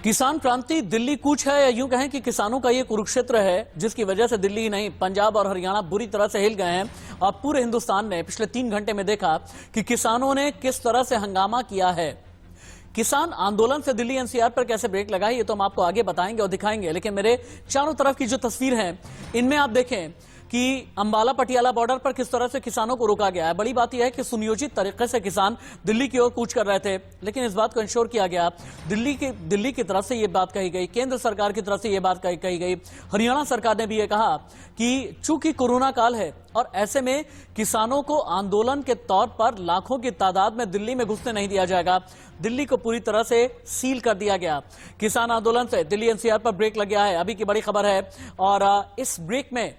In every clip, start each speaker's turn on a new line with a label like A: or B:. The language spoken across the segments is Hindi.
A: किसान क्रांति दिल्ली कूच है, या यूं कहें कि किसानों का ये कुरुक्षेत्र है जिसकी वजह से दिल्ली ही नहीं पंजाब और हरियाणा बुरी तरह से हिल गए हैं। और पूरे हिंदुस्तान ने पिछले 3 घंटे में देखा कि किसानों ने किस तरह से हंगामा किया है। किसान आंदोलन से दिल्ली एनसीआर पर कैसे ब्रेक लगा है ये तो हम आपको आगे बताएंगे और दिखाएंगे, लेकिन मेरे चारों तरफ की जो तस्वीर है इनमें आप देखें कि अंबाला पटियाला बॉर्डर पर किस तरह से किसानों को रोका गया है। बड़ी बात यह है कि सुनियोजित तरीके से किसान दिल्ली की ओर कूच कर रहे थे, लेकिन इस बात को इंश्योर किया गया। दिल्ली की तरफ से यह बात कही गई, केंद्र सरकार की तरफ से यह बात कही गई, हरियाणा सरकार ने भी यह कहा कि चूंकि कोरोना काल है और ऐसे में किसानों को आंदोलन के तौर पर लाखों की तादाद में दिल्ली में घुसने नहीं दिया जाएगा। दिल्ली को पूरी तरह से सील कर दिया गया। किसान आंदोलन से दिल्ली एनसीआर पर ब्रेक लग गया है, अभी की बड़ी खबर है। और इस ब्रेक में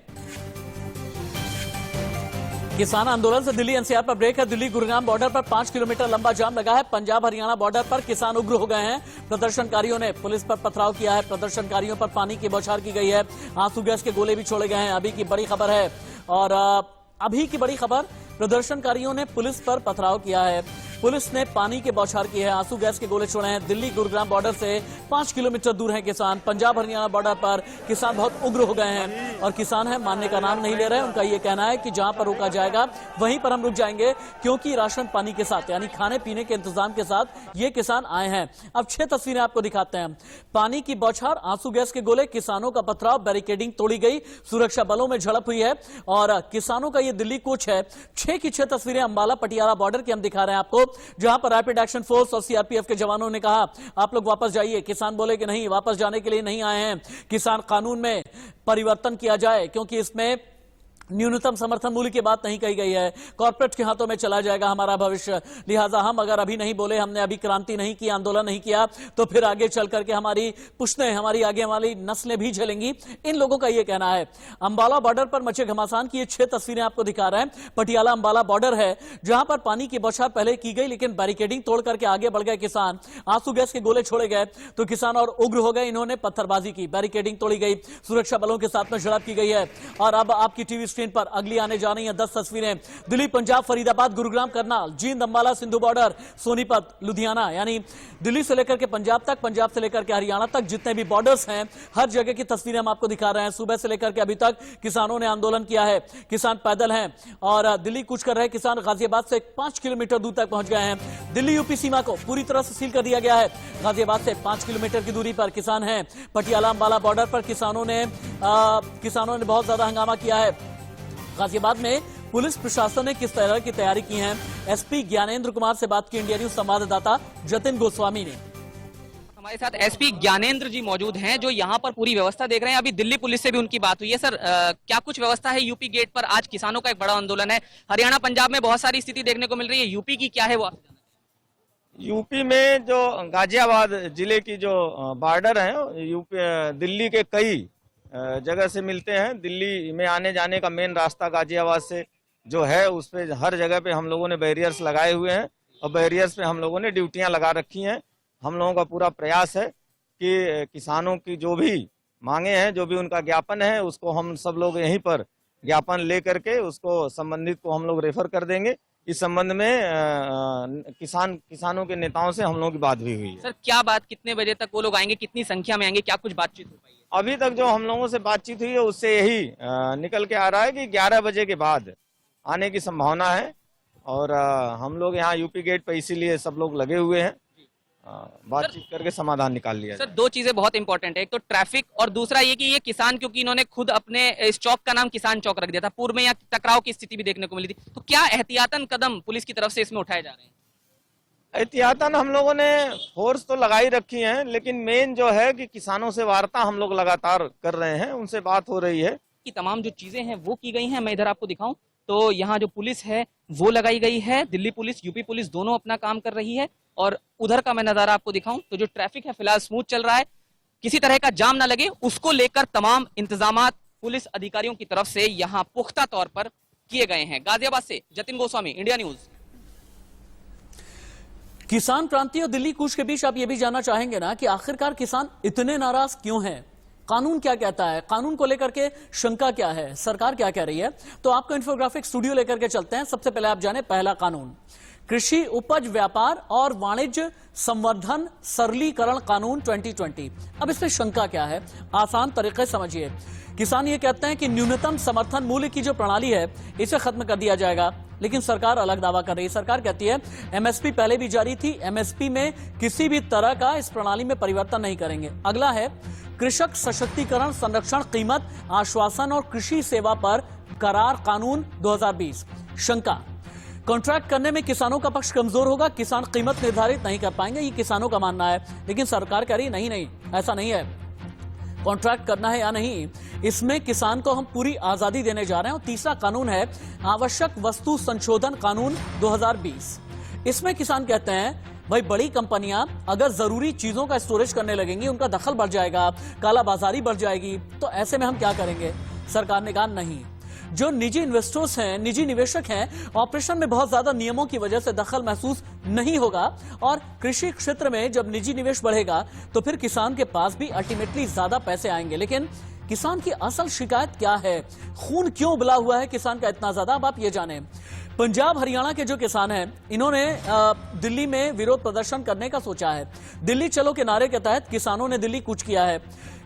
A: किसान आंदोलन से दिल्ली एनसीआर पर ब्रेक है। दिल्ली गुरुग्राम बॉर्डर पर 5 किलोमीटर लंबा जाम लगा है। पंजाब हरियाणा बॉर्डर पर किसान उग्र हो गए हैं। प्रदर्शनकारियों ने पुलिस पर पथराव किया है। प्रदर्शनकारियों पर पानी की बौछार की गई है। आंसू गैस के गोले भी छोड़े गए हैं। अभी की बड़ी खबर है। और अभी की बड़ी खबर, प्रदर्शनकारियों ने पुलिस पर पथराव किया है। पुलिस ने पानी की बौछार की है, आंसू गैस के गोले छोड़े हैं। दिल्ली गुरुग्राम बॉर्डर से 5 किलोमीटर दूर हैं किसान। पंजाब हरियाणा बॉर्डर पर किसान बहुत उग्र हो गए हैं और किसान है मानने का नाम नहीं ले रहे हैं। उनका यह कहना है कि जहां पर रोका जाएगा वहीं पर हम रुक जाएंगे, क्योंकि राशन पानी के साथ यानी खाने पीने के इंतजाम के साथ ये किसान आए हैं। अब 6 तस्वीरें आपको दिखाते हैं। पानी की बौछार, आंसू गैस के गोले, किसानों का पथराव, बैरिकेडिंग तोड़ी गई, सुरक्षा बलों में झड़प हुई है और किसानों का ये दिल्ली कूच है। 6 की 6 तस्वीरें अंबाला पटियाला बॉर्डर की हम दिखा रहे हैं आपको, जहां पर रैपिड एक्शन फोर्स और सीआरपीएफ के जवानों ने कहा आप लोग वापस जाइए। किसान बोले कि नहीं, वापस जाने के लिए नहीं आए हैं। किसान कानून में परिवर्तन किया जाए, क्योंकि इसमें न्यूनतम समर्थन मूल्य की बात नहीं कही गई है। कॉर्पोरेट के हाथों में चला जाएगा हमारा भविष्य, लिहाजा हम अगर अभी नहीं बोले, हमने अभी क्रांति नहीं की, आंदोलन नहीं किया, तो फिर आगे चल करके हमारी पुश्तें, हमारी आगे वाली नस्लें भी झेलेंगी। इन लोगों का यह कहना है। अंबाला बॉर्डर पर मचे घमासान की ये 6 तस्वीरें आपको दिखा रहे हैं। पटियाला अंबाला बॉर्डर है, जहां पर पानी की बौछार पहले की गई, लेकिन बैरिकेडिंग तोड़ करके आगे बढ़ गए किसान। आंसू गैस के गोले छोड़े गए तो किसान और उग्र हो गए। इन्होंने पत्थरबाजी की, बैरिकेडिंग तोड़ी गई, सुरक्षा बलों के साथ में झड़प की गई है। और अब आपकी टीवी स्क्रीन पर अगली आने जा रही हैं 10 तस्वीरें। दिल्ली पंजाब फरीदाबाद गुरुग्राम करनाल जींद अंबाला सिंधु बॉर्डर सोनीपत लुधियाना, यानी दिल्ली से लेकर के पंजाब तक, पंजाब से लेकर के हरियाणा तक जितने भी बॉर्डर्स हैं, हर जगह की तस्वीरें हम आपको दिखा रहे हैं। सुबह से लेकर के अभी तक किसानों ने आंदोलन किया है। किसान पैदल हैं और दिल्ली कूच कर रहे किसान गाजियाबाद से 5 किलोमीटर दूर तक पहुंच गए हैं। दिल्ली यूपी सीमा को पूरी तरह से सील कर दिया गया है। गाजियाबाद से 5 किलोमीटर की दूरी पर किसान हैं। पटियाला अंबाला बॉर्डर पर किसानों ने बहुत ज्यादा हंगामा किया है। गाजियाबाद में पुलिस प्रशासन ने किस तरह की तैयारी की है, एसपी ज्ञानेंद्र कुमार से बात की इंडिया न्यूज संवाददाता जतिन गोस्वामी ने।
B: हमारे साथ एसपी ज्ञानेंद्र जी मौजूद हैं, जो यहाँ पर पूरी व्यवस्था देख रहे हैं। अभी दिल्ली पुलिस से भी उनकी बात हुई है। सर, क्या कुछ व्यवस्था है यूपी गेट पर? आज किसानों का एक बड़ा आंदोलन है। हरियाणा पंजाब में बहुत सारी स्थिति देखने को मिल रही है, यूपी की क्या है वो?
C: यूपी में जो गाजियाबाद जिले की जो बॉर्डर है, यूपी दिल्ली के कई जगह से मिलते हैं। दिल्ली में आने जाने का मेन रास्ता गाजियाबाद से जो है, उस पे हर जगह पे हम लोगों ने बैरियर्स लगाए हुए हैं और बैरियर्स पे हम लोगों ने ड्यूटियां लगा रखी हैं। हम लोगों का पूरा प्रयास है कि किसानों की जो भी मांगे हैं, जो भी उनका ज्ञापन है, उसको हम सब लोग यहीं पर ज्ञापन ले करके उसको संबंधित को हम लोग रेफर कर देंगे। इस संबंध में किसानों के नेताओं से हम लोगों की बात भी हुई है।
B: सर, क्या बात, कितने बजे तक वो लोग आएंगे, कितनी संख्या में आएंगे, क्या कुछ बातचीत हो पाई है?
C: अभी तक जो हम लोगों से बातचीत हुई है उससे यही निकल के आ रहा है कि 11 बजे के बाद आने की संभावना है। और हम लोग यहाँ यूपी गेट पे इसीलिए सब लोग लगे हुए हैं, बातचीत करके समाधान निकाल लिया।
B: सर, 2 चीजें बहुत इंपॉर्टेंट है, एक तो ट्रैफिक और दूसरा ये कि ये किसान, क्योंकि इन्होंने खुद अपने इस चौक का नाम किसान चौक रख दिया था, पूर्व में यहाँ टकराव की स्थिति भी देखने को मिली थी, तो क्या एहतियातन कदम पुलिस की तरफ से इसमें उठाए जा रहे हैं?
C: एहतियातन हम लोगों ने फोर्स तो लगाई रखी है, लेकिन मेन जो है कि किसानों से वार्ता हम लोग लगातार कर रहे हैं, उनसे बात हो रही है
B: कि तमाम जो चीजें हैं वो की गई हैं। मैं इधर आपको दिखाऊं तो यहाँ जो पुलिस है वो लगाई गई है। दिल्ली पुलिस, यूपी पुलिस दोनों अपना काम कर रही है। और उधर का मैं नजारा आपको दिखाऊं तो जो ट्रैफिक है फिलहाल स्मूथ चल रहा है, किसी तरह का जाम ना लगे उसको लेकर तमाम इंतजामात पुलिस अधिकारियों की तरफ से यहाँ पुख्ता तौर पर किए गए हैं। गाजियाबाद से जतिन गोस्वामी, इंडिया न्यूज।
A: किसान क्रांति और दिल्ली कूच के बीच आप ये भी जानना चाहेंगे ना कि आखिरकार किसान इतने नाराज क्यों हैं, कानून क्या कहता है, कानून को लेकर के शंका क्या है, सरकार क्या कह रही है। तो आपको इंफोग्राफिक स्टूडियो लेकर के चलते हैं। सबसे पहले आप जाने पहला कानून। कृषि उपज व्यापार और वाणिज्य संवर्धन सरलीकरण कानून 2020। अब इसमें शंका क्या है, आसान तरीके से समझिए। किसान ये कहते हैं कि न्यूनतम समर्थन मूल्य की जो प्रणाली है इसे खत्म कर दिया जाएगा, लेकिन सरकार अलग दावा कर रही है। सरकार कहती है एमएसपी पहले भी जारी थी, एमएसपी में किसी भी तरह का इस प्रणाली में परिवर्तन नहीं करेंगे। अगला है कृषक सशक्तिकरण संरक्षण कीमत आश्वासन और कृषि सेवा पर करार कानून 2020। शंका, कॉन्ट्रैक्ट करने में किसानों का पक्ष कमजोर होगा, किसान कीमत निर्धारित नहीं कर पाएंगे, ये किसानों का मानना है। लेकिन सरकार कह रही नहीं, ऐसा नहीं है। कॉन्ट्रैक्ट करना है या नहीं, इसमें किसान को हम पूरी आजादी देने जा रहे हैं। और तीसरा कानून है आवश्यक वस्तु संशोधन कानून 2020। इसमें किसान कहते हैं भाई बड़ी कंपनियां अगर जरूरी चीजों का स्टोरेज करने लगेंगी, उनका दखल बढ़ जाएगा, कालाबाजारी बढ़ जाएगी, तो ऐसे में हम क्या करेंगे। सरकार ने कहा नहीं, जो निजी इन्वेस्टर्स हैं, निजी निवेशक हैं, ऑपरेशन में बहुत ज्यादा नियमों की वजह से दखल महसूस नहीं होगा। और कृषि क्षेत्र में जब निजी निवेश बढ़ेगा तो फिर किसान के पास भी अल्टीमेटली ज्यादा पैसे आएंगे। लेकिन किसान की असल शिकायत क्या है, खून क्यों उबला हुआ है किसान का इतना ज्यादा, अब आप ये जानें। पंजाब हरियाणा के जो किसान हैं, इन्होंने दिल्ली में विरोध प्रदर्शन करने का सोचा है। दिल्ली चलो के नारे के तहत किसानों ने दिल्ली कूच किया है।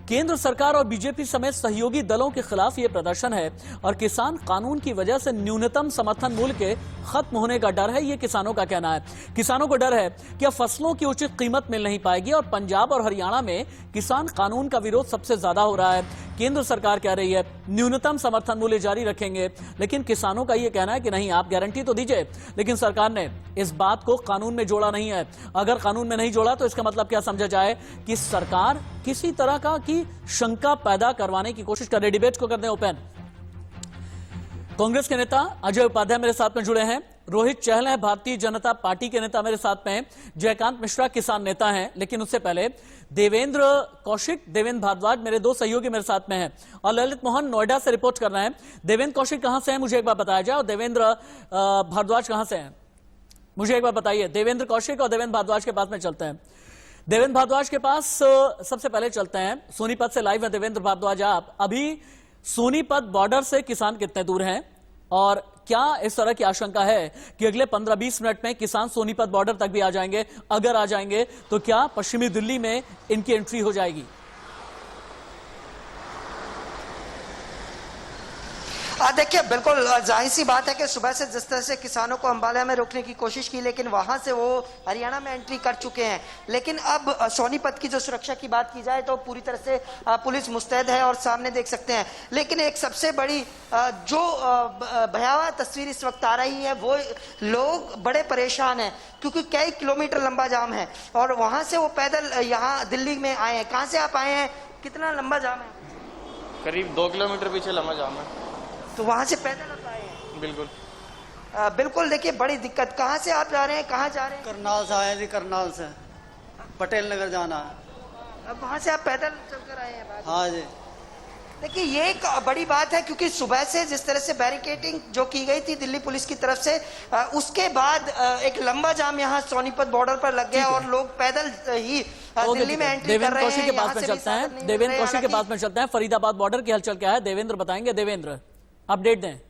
A: केंद्र सरकार और बीजेपी समेत सहयोगी दलों के खिलाफ यह प्रदर्शन है और किसान कानून की वजह से न्यूनतम समर्थन मूल्य के खत्म होने का डर है, यह किसानों का कहना है। किसानों को डर है कि अब फसलों की उचित कीमत मिल नहीं पाएगी और पंजाब और हरियाणा में किसान कानून का विरोध सबसे ज्यादा हो रहा है। केंद्र सरकार कह रही है न्यूनतम समर्थन मूल्य जारी रखेंगे, लेकिन किसानों का यह कहना है कि नहीं, आप गारंटी तो दीजिए। लेकिन सरकार ने इस बात को कानून में जोड़ा नहीं है। अगर कानून में नहीं जोड़ा तो इसका मतलब क्या समझा जाए कि सरकार किसी तरह का की शंका पैदा करवाने की कोशिश कर रही है। डिबेट को करते हैं ओपन। कांग्रेस के नेता अजय उपाध्याय मेरे साथ में जुड़े हैं, रोहित चहल है भारतीय जनता पार्टी के नेता मेरे साथ में हैं, जयकांत मिश्रा किसान नेता हैं। लेकिन उससे पहले देवेंद्र कौशिक, देवेंद्र भारद्वाज मेरे दो सहयोगी मेरे साथ में हैं और ललित मोहन नोएडा से रिपोर्ट कर रहे हैं। देवेंद्र कौशिक कहां से हैं मुझे एक बार बताया जाए, और देवेंद्र भारद्वाज कहां से हैं मुझे एक बार बताइए। देवेंद्र कौशिक और देवेंद्र भारद्वाज के पास में चलते हैं। देवेंद्र भारद्वाज के पास सबसे पहले चलते हैं। सोनीपत से लाइव है देवेंद्र भारद्वाज। आप अभी सोनीपत बॉर्डर से किसान कितने दूर हैं और क्या इस तरह की आशंका है कि अगले 15-20 मिनट में किसान सोनीपत बॉर्डर तक भी आ जाएंगे? अगर आ जाएंगे तो क्या पश्चिमी दिल्ली में इनकी एंट्री हो जाएगी?
D: देखिए, बिल्कुल जाहिर सी बात है कि सुबह से जिस तरह से किसानों को अंबाला में रोकने की कोशिश की, लेकिन वहां से वो हरियाणा में एंट्री कर चुके हैं। लेकिन अब सोनीपत की जो सुरक्षा की बात की जाए तो पूरी तरह से पुलिस मुस्तैद है और सामने देख सकते हैं। लेकिन एक सबसे बड़ी जो भयावह तस्वीर इस वक्त आ रही है, वो लोग बड़े परेशान हैं क्योंकि कई किलोमीटर लंबा जाम है और वहां से वो पैदल यहाँ दिल्ली में आए हैं। कहाँ से आप आए हैं, कितना लंबा जाम है?
C: करीब 2 किलोमीटर पीछे लंबा जाम है।
D: तो वहां से पैदल आप आए हैं?
C: बिल्कुल
D: बिल्कुल। देखिए, बड़ी दिक्कत। कहाँ से आप जा रहे हैं, कहाँ जा रहे हैं?
E: करनाल से आए जी, करनाल से पटेल नगर जाना है।
D: अब वहां से आप पैदल चलकर आए हैं?
E: हाँ जी।
D: देखिए, ये एक बड़ी बात है क्योंकि सुबह से जिस तरह से बैरिकेडिंग जो की गई थी दिल्ली पुलिस की तरफ से, उसके बाद एक लंबा जाम यहाँ सोनीपत बॉर्डर पर लग गया और लोग पैदल ही दिल्ली में एंट्री कर रहे हैं।
A: कौशिक के पास में चलते हैं। देवेंद्र कौशिक के पास में चलते हैं। फरीदाबाद बॉर्डर की हलचल क्या है देवेंद्र बताएंगे। देवेंद्र, अपडेट दें।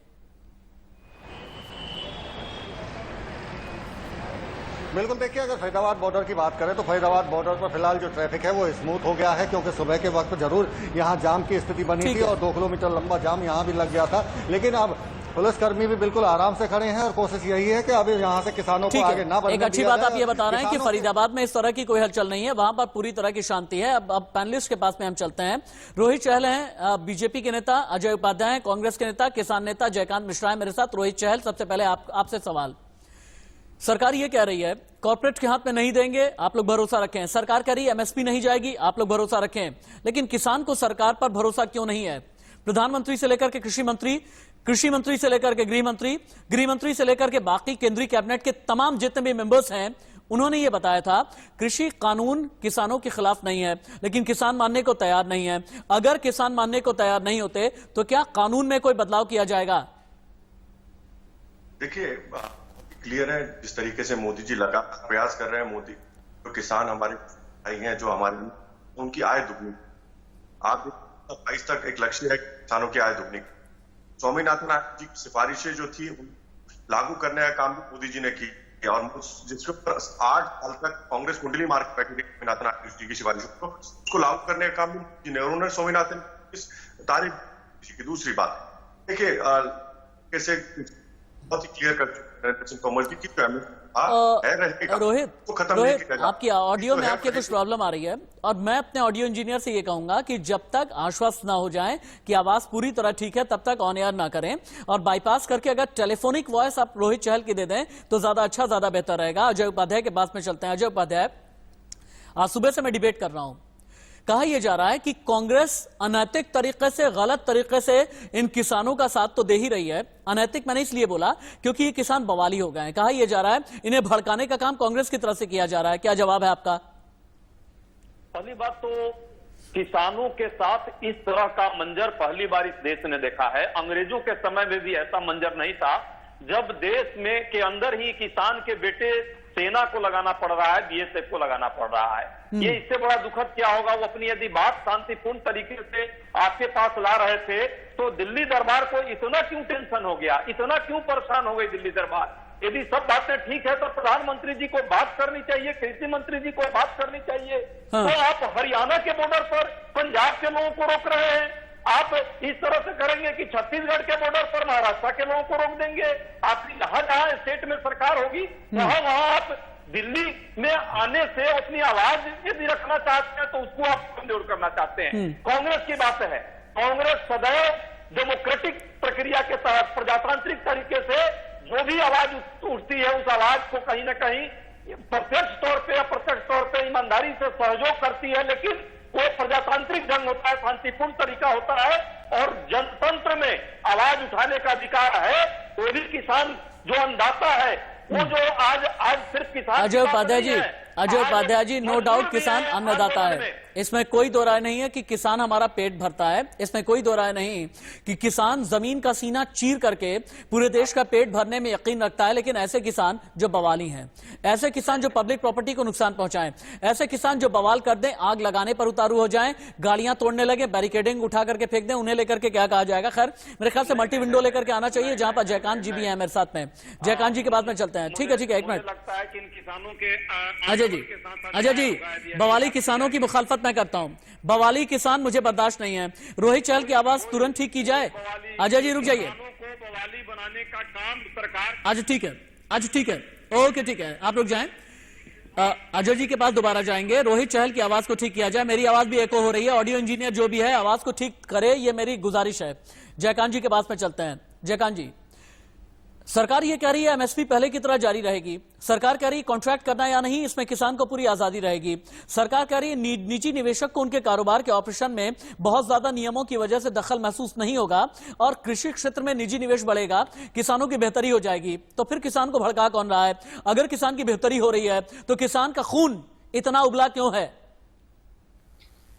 F: बिल्कुल, देखिए अगर फरीदाबाद बॉर्डर की बात करें तो फरीदाबाद बॉर्डर पर फिलहाल जो ट्रैफिक है वो स्मूथ हो गया है, क्योंकि सुबह के वक्त जरूर यहाँ जाम की स्थिति बनी थी और 2 किलोमीटर लंबा जाम यहाँ भी लग गया था। लेकिन अब पुलिसकर्मी भी बिल्कुल आराम से खड़े हैं और कोशिश यही है कि अभी यहाँ से किसानों को आगे ना बढ़ने दिया जाए।
A: एक अच्छी बात आप ये बता रहे हैं कि फरीदाबाद में इस तरह की कोई हलचल नहीं है, वहां पर पूरी तरह की शांति है। अब पैनलिस्ट के पास में हम चलते हैं। रोहित चहल हैं बीजेपी के नेता, अजय उपाध्याय हैं कांग्रेस के नेता, किसान नेता जयकांत मिश्रा है मेरे साथ। रोहित चहल, सबसे पहले आपसे सवाल। सरकार ये कह रही है कॉर्पोरेट के हाथ में नहीं देंगे, आप लोग भरोसा रखें। सरकार कह रही है एमएसपी नहीं जाएगी, आप लोग भरोसा रखें। लेकिन किसान को सरकार पर भरोसा क्यों नहीं है? प्रधानमंत्री से लेकर के कृषि मंत्री से लेकर के गृह मंत्री से लेकर के बाकी केंद्रीय कैबिनेट के तमाम जितने भी मेंबर्स हैं, उन्होंने ये बताया था कृषि कानून किसानों के खिलाफ नहीं है, लेकिन किसान मानने को तैयार नहीं है। अगर किसान मानने को तैयार नहीं होते तो क्या कानून में कोई बदलाव किया जाएगा?
G: देखिए, क्लियर है जिस तरीके से मोदी जी लगा प्रयास कर रहे हैं। मोदी तो किसान हमारे भाई हैं, जो हमारे उनकी आय दुगनी, आज 22 तक एक लक्ष्य है किसानों की आय दुगनी। स्वामीनाथन आयोग की सिफारिशें जो थी लागू करने का काम भी मोदी जी ने की। और जिसके ऊपर 8 साल तक कांग्रेस कुंडली मार के बैठी स्वामीनाथन आयुष जी की सिफारिश को उसको लागू करने का काम उन्होंने स्वामीनाथन की तारीफ की। दूसरी बात देखिए कैसे बहुत ही क्लियर कर नरेंद्र सिंह तोमर जी की
A: रोहित आपकी ऑडियो में आपके कुछ प्रॉब्लम आ रही है और मैं अपने ऑडियो इंजीनियर से ये कहूंगा कि जब तक आश्वस्त ना हो जाए कि आवाज पूरी तरह ठीक है तब तक ऑन एयर ना करें, और बाईपास करके अगर टेलीफोनिक वॉइस आप रोहित चहल की दे दें तो ज्यादा बेहतर रहेगा। अजय उपाध्याय के पास में चलते हैं। अजय उपाध्याय, आज सुबह से मैं डिबेट कर रहा हूं, कहा यह जा रहा है कि कांग्रेस अनैतिक तरीके से, गलत तरीके से इन किसानों का साथ तो दे ही रही है। अनैतिक मैंने इसलिए बोला क्योंकि ये किसान बवाली हो गए हैं। कहा यह जा रहा है इन्हें भड़काने का काम कांग्रेस की तरफ से किया जा रहा है। क्या जवाब है आपका?
H: पहली बात तो किसानों के साथ इस तरह का मंजर पहली बार इस देश ने देखा है। अंग्रेजों के समय में भी ऐसा मंजर नहीं था, जब देश में के अंदर ही किसान के बेटे सेना को लगाना पड़ रहा है, बीएसएफ को लगाना पड़ रहा है। ये इससे बड़ा दुखद क्या होगा। वो अपनी यदि बात शांतिपूर्ण तरीके से आपके पास ला रहे थे तो दिल्ली दरबार को इतना क्यों टेंशन हो गया, इतना क्यों परेशान हो गई दिल्ली दरबार? यदि सब बातें ठीक है तो प्रधानमंत्री जी को बात करनी चाहिए, कृषि मंत्री जी को बात करनी चाहिए। तो आप हरियाणा के बॉर्डर पर पंजाब के लोगों को रोक रहे हैं। आप इस तरह से करेंगे कि छत्तीसगढ़ के बॉर्डर पर महाराष्ट्र के लोगों को रोक देंगे। आप जहां स्टेट में सरकार होगी वहां आप दिल्ली में आने से अपनी आवाज यदि रखना चाहते हैं तो उसको आप कमजोर करना चाहते हैं। कांग्रेस की बात है, कांग्रेस सदैव डेमोक्रेटिक प्रक्रिया के तहत प्रजातांत्रिक तरीके से जो भी आवाज उठती है उस आवाज को कहीं ना कहीं प्रत्यक्ष तौर पर या अप्रत्यक्ष तौर पर ईमानदारी से सहयोग करती है। लेकिन वो प्रजातांत्रिक ढंग होता है, शांतिपूर्ण तरीका होता है और जनतंत्र में आवाज उठाने का अधिकार है। कोई भी किसान जो अन्नदाता है वो जो आज सिर्फ किसान।
A: अजय उपाध्याय जी, नो डाउट किसान अन्नदाता है, इसमें कोई दो राय नहीं है कि किसान हमारा पेट भरता है, इसमें कोई दो राय नहीं कि किसान जमीन का सीना चीर करके पूरे देश का पेट भरने में यकीन रखता है। लेकिन ऐसे किसान जो बवाली हैं, ऐसे किसान जो पब्लिक प्रॉपर्टी को नुकसान पहुंचाएं, ऐसे किसान जो बवाल कर दें, आग लगाने पर उतारू हो जाएं, गाड़ियां तोड़ने लगे, बैरिकेडिंग उठा करके फेंक दें, उन्हें लेकर के क्या कहा जाएगा? खैर मेरे ख्याल से मल्टी विंडो लेकर के आना चाहिए जहां पर जयकांत जी भी है मेरे साथ में। जयकांत जी के बाद में चलते हैं। ठीक है, एक मिनट।
H: लगता है कि इन किसानों के
A: अजय जी, बवाली किसानों की मुखालफत मैं करता हूं। बवाली किसान मुझे बर्दाश्त नहीं है। रोहित चहल की आवाज तुरंत ठीक की जाए। अजय जी रुक जाइए।
H: बवाली बनाने का काम सरकार
A: आज ठीक है, ओके ठीक है, आप रुक जाएं। अजय जी के पास दोबारा जाएंगे। रोहित चहल की आवाज को ठीक किया जाए। मेरी आवाज भी एको हो रही है, ऑडियो इंजीनियर जो भी है आवाज को ठीक करे, ये मेरी गुजारिश है। जयकांत जी के पास में चलते हैं। जयकांत जी, सरकार ये कह रही है एमएसपी पहले की तरह जारी रहेगी। सरकार कह रही है कॉन्ट्रैक्ट करना या नहीं, इसमें किसान को पूरी आजादी रहेगी। सरकार कह रही है निजी निवेशक को उनके कारोबार के ऑपरेशन में बहुत ज्यादा नियमों की वजह से दखल महसूस नहीं होगा और कृषि क्षेत्र में निजी निवेश बढ़ेगा, किसानों की बेहतरी हो जाएगी। तो फिर किसान को भड़का कौन रहा है? अगर किसान की बेहतरी हो रही है तो किसान का खून इतना उबला क्यों है?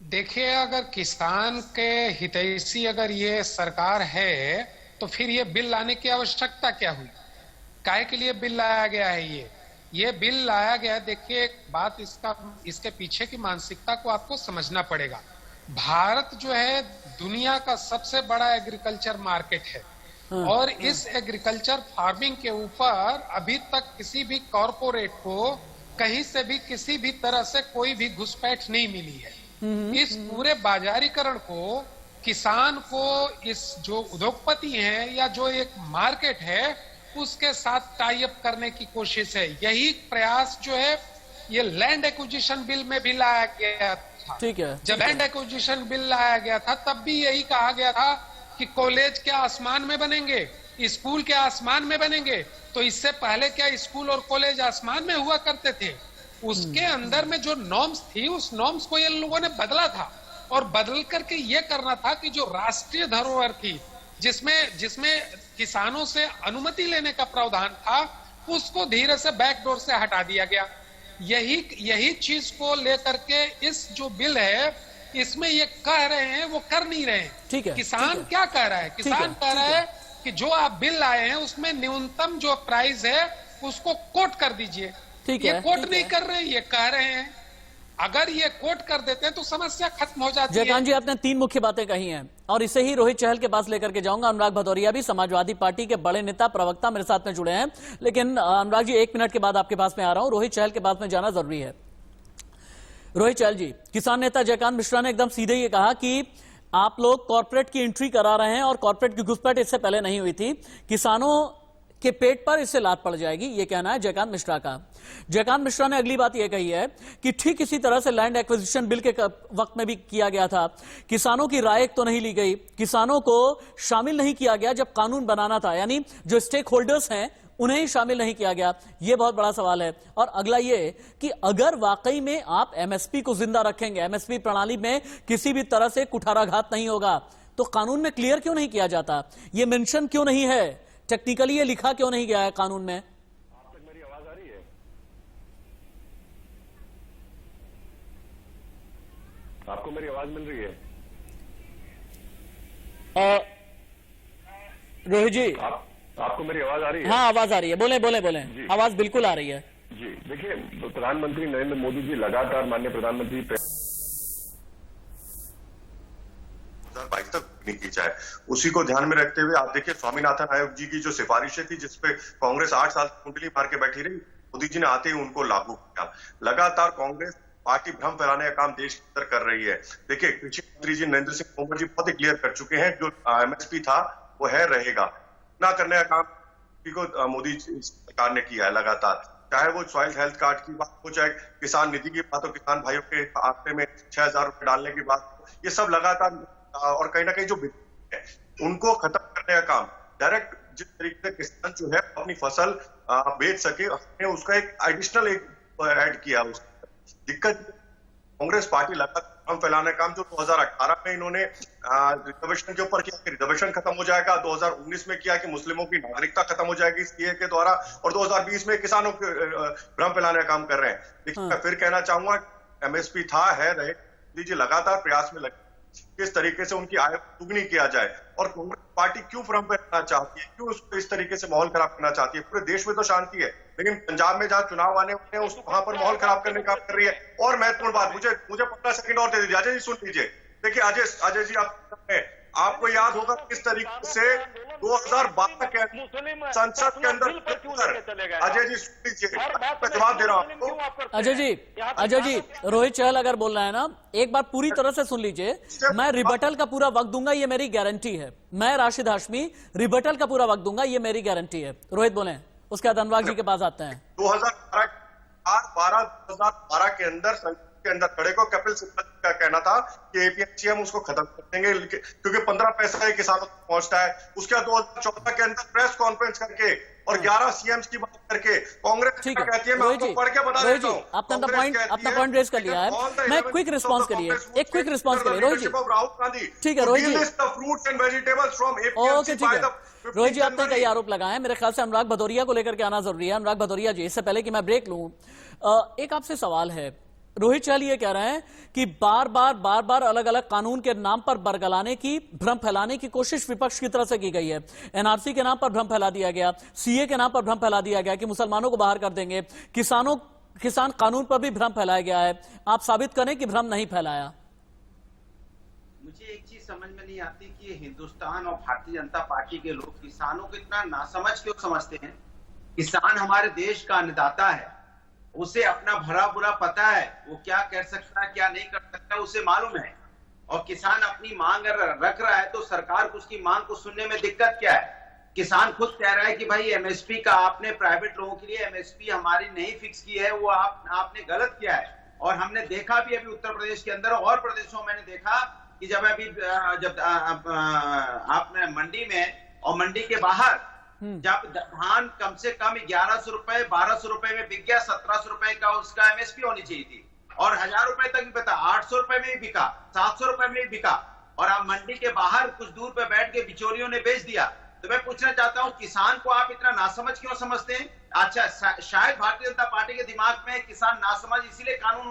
I: देखिए, अगर किसान के हितैषी अगर ये सरकार है तो फिर ये बिल लाने की आवश्यकता क्या हुई? काहे के लिए बिल लाया गया है? ये बिल लाया गया, देखिए एक बात इसके पीछे की मानसिकता को आपको समझना पड़ेगा। भारत जो है दुनिया का सबसे बड़ा एग्रीकल्चर मार्केट है और इस एग्रीकल्चर फार्मिंग के ऊपर अभी तक किसी भी कॉरपोरेट को कहीं से भी किसी भी तरह से कोई भी घुसपैठ नहीं मिली है। इस पूरे बाजारीकरण को किसान को इस जो उद्योगपति हैं या जो एक मार्केट है उसके साथ टाई अप करने की कोशिश है। यही प्रयास जो है ये लैंड एक्विजिशन बिल में भी लाया गया था।
A: ठीक है,
I: जब लैंड एक्विजिशन बिल लाया गया था तब भी यही कहा गया था कि कॉलेज के आसमान में बनेंगे, स्कूल के आसमान में बनेंगे। तो इससे पहले क्या स्कूल और कॉलेज आसमान में हुआ करते थे? उसके अंदर में जो नॉर्म्स थी उस नॉर्म्स को ये लोगों ने बदला था और बदल करके ये करना था कि जो राष्ट्रीय धरोहर थी जिसमें किसानों से अनुमति लेने का प्रावधान था उसको धीरे से बैकडोर से हटा दिया गया। यही चीज को लेकर के इस जो बिल है इसमें ये कह रहे हैं वो कर नहीं रहे हैं।
A: ठीक है,
I: किसान क्या कह रहा है? किसान कह रहा है कि जो आप बिल लाए हैं उसमें न्यूनतम जो प्राइस है उसको कोट कर दीजिए। ये कोट नहीं कर रहे हैं, ये कह रहे हैं। अगर ये कोट कर देते हैं तो समस्या खत्म हो जाती है।
A: जयकांत जी, आपने 3 मुख्य बातें कही हैं और इसे ही रोहित चहल के पास लेकर के जाऊंगा। अनुराग भदौरिया भी समाजवादी पार्टी के बड़े नेता प्रवक्ता मेरे साथ में जुड़े हैं, लेकिन अनुराग जी 1 मिनट के बाद आपके पास में आ रहा हूं। रोहित चहल के पास में जाना जरूरी है। रोहित चहल जी, किसान नेता जयकांत मिश्रा ने एकदम सीधे ये कहा कि आप लोग कॉर्पोरेट की एंट्री करा रहे हैं और कॉर्पोरेट की घुसपैठ इससे पहले नहीं हुई थी, किसानों के पेट पर इससे लात पड़ जाएगी, ये कहना है जयकांत मिश्रा का। जयकांत मिश्रा ने अगली बात यह कही है कि ठीक इसी तरह से लैंड एक्विजिशन बिल के वक्त में भी किया गया था, किसानों की राय तो नहीं ली गई, किसानों को शामिल नहीं किया गया जब कानून बनाना था, यानी जो स्टेक होल्डर्स हैं उन्हें ही शामिल नहीं किया गया। यह बहुत बड़ा सवाल है। और अगला यह कि अगर वाकई में आप एमएसपी को जिंदा रखेंगे, एमएसपी प्रणाली में किसी भी तरह से कुठाराघात नहीं होगा, तो कानून में क्लियर क्यों नहीं किया जाता? यह मेंशन क्यों नहीं है? टेक्निकली ये लिखा क्यों नहीं गया है कानून में?
J: आप तक मेरी आवाज आ रही है? आपको मेरी आवाज मिल रही है?
A: रोहित जी,
J: आपको मेरी आवाज आ रही है?
A: हाँ, आवाज आ रही है। बोले बोले बोले, आवाज बिल्कुल आ रही है
J: जी। देखिए, प्रधानमंत्री नरेंद्र मोदी जी लगातार, माननीय प्रधानमंत्री
G: 2022 तक नहीं की जाए, उसी को ध्यान में रखते हुए आप देखिए स्वामीनाथन आयोग जी की जो सिफारिशें थी, जिसपे कांग्रेस 8 साल कुंडली मार के बैठी रही, मोदी जी ने आते ही उनको लागू किया। लगातार कांग्रेस पार्टी भ्रम फैलाने का काम देश के अंदर कर रही है। देखिए, कृषि मंत्री जी नरेंद्र सिंह तोमर जी बहुत ही क्लियर कर चुके हैं, जो एमएसपी था वो है रहेगा, ना करने का काम को मोदी सरकार ने किया है लगातार। चाहे वो सॉइल हेल्थ कार्ड की बात हो, चाहे किसान निधि की बात हो, किसान भाइयों के खाते में 6,000 रुपए डालने की बात हो, ये सब लगातार, और कहीं ना कहीं जो है उनको खत्म करने का काम, डायरेक्ट जिस तरीके से किसान जो है अपनी फसल बेच सके, हमने उसका एक एडिशनल ऐड किया। दिक्कत कांग्रेस पार्टी लगातार हम फैलाने का काम, जो 2018 में इन्होंने रिजर्वेशन के ऊपर किया कि रिजर्वेशन खत्म हो जाएगा, 2019 में किया कि मुस्लिमों की नागरिकता खत्म हो जाएगी सीए के द्वारा, और 2020 में किसानों के भ्रम फैलाने का काम कर रहे हैं। देखिए, मैं फिर कहना चाहूंगा, एमएसपी था, है, रहे, दीजिए लगातार प्रयास में लगे किस तरीके से उनकी आय दुगनी किया जाए। और कांग्रेस पार्टी क्यों भ्रम फैलाना चाहती है, क्यों उसको इस तरीके से माहौल खराब करना चाहती है? पूरे देश में तो शांति है, लेकिन पंजाब में जहां चुनाव आने वाले हैं वहां पर माहौल खराब करने का काम कर रही है। और महत्वपूर्ण बात, मुझे 15 सेकंड और दे दीजिए। अजय जी सुन लीजिए। देखिए अजय जी, आपको याद होगा किस तरीके से 2012 के संसद के अंदर, अजय जी सुन लीजिए, जवाब दे रहा हूं आपको।
A: अजय जी, रोहित चहल अगर बोल रहा है ना, एक बार पूरी तरह से सुन लीजिए। मैं रिबटल का पूरा वक्त दूंगा, ये मेरी गारंटी है। मैं राशिद हाशमी रिबटल का पूरा वक्त दूंगा, ये मेरी गारंटी है। रोहित बोले, उसके बाद अनुराग जी के पास आते हैं।
G: 2012 के अंदर के अंदर खड़े को कपिल सिब्बल का कहना था कि एपीएमसी हम उसको खत्म कर देंगे, क्योंकि 15 पैसा ही किसानों तक पहुंचता है। उसके बाद 2014 के अंदर प्रेस कॉन्फ्रेंस करके और 11 सीएम्स की बात करके कांग्रेस कहती है, मैं आपको पढ़ के बता देता हूं,
A: अपना पॉइंट रेज कर लिया है। मैं क्विक रिस्पांस करिए, एक क्विक रिस्पांस करिए रोहित जी।
G: राहुल गांधी,
A: ठीक है Rohit ji,
G: fruits and vegetables from
A: okay, ठीक है रोहित जी, आपने कई आरोप लगाए। मेरे ख्याल से अनुराग भदौरिया को लेकर के आना जरूरी है। अनुराग भदौरिया जी, इससे पहले कि मैं ब्रेक लूं, एक आपसे सवाल है। रोहित चहल ये कह रहे हैं कि बार बार अलग अलग कानून के नाम पर बरगलाने की, भ्रम फैलाने की कोशिश विपक्ष की तरफ से की गई है। एनआरसी के नाम पर भ्रम फैला दिया गया, सीए के नाम पर भ्रम फैला दिया गया कि मुसलमानों को बाहर कर देंगे, किसान कानून पर भी भ्रम फैलाया गया है। आप साबित करें कि भ्रम नहीं फैलाया।
K: मुझे एक चीज समझ में नहीं आती कि हिंदुस्तान और भारतीय जनता पार्टी के लोग किसानों को इतना नासमझ क्यों समझते हैं। किसान हमारे देश का अन्नदाता है, उसे अपना भरा बुरा पता है, वो क्या कर सकता है क्या नहीं कर सकता उसे मालूम है। और किसान अपनी मांग रख रहा है तो सरकार को उसकी मांग को सुनने में दिक्कत क्या है। किसान खुद कह रहा है कि भाई एमएसपी का आपने प्राइवेट लोगों के लिए एमएसपी हमारी नहीं फिक्स की है, वो आपने गलत किया है। और हमने देखा भी अभी उत्तर प्रदेश के अंदर और प्रदेशों में देखा कि जब आपने मंडी में और मंडी के बाहर जब धान कम से कम 1100 रुपए 1200 रुपए में बिक गया, 1700 रुपए का उसका एमएसपी होनी चाहिए थी, और 1000 रुपए तक भी पता, 800 रुपए में भी बिका, 700 रुपए में भी बिका, और आप मंडी के बाहर कुछ दूर पे बैठ के बिचौलियों ने बेच दिया। तो मैं पूछना चाहता हूं, किसान को आप इतना नासमझ क्यों समझते हैं? अच्छा, शायद भारतीय जनता पार्टी के दिमाग में किसान नासमझ, इसीलिए कानून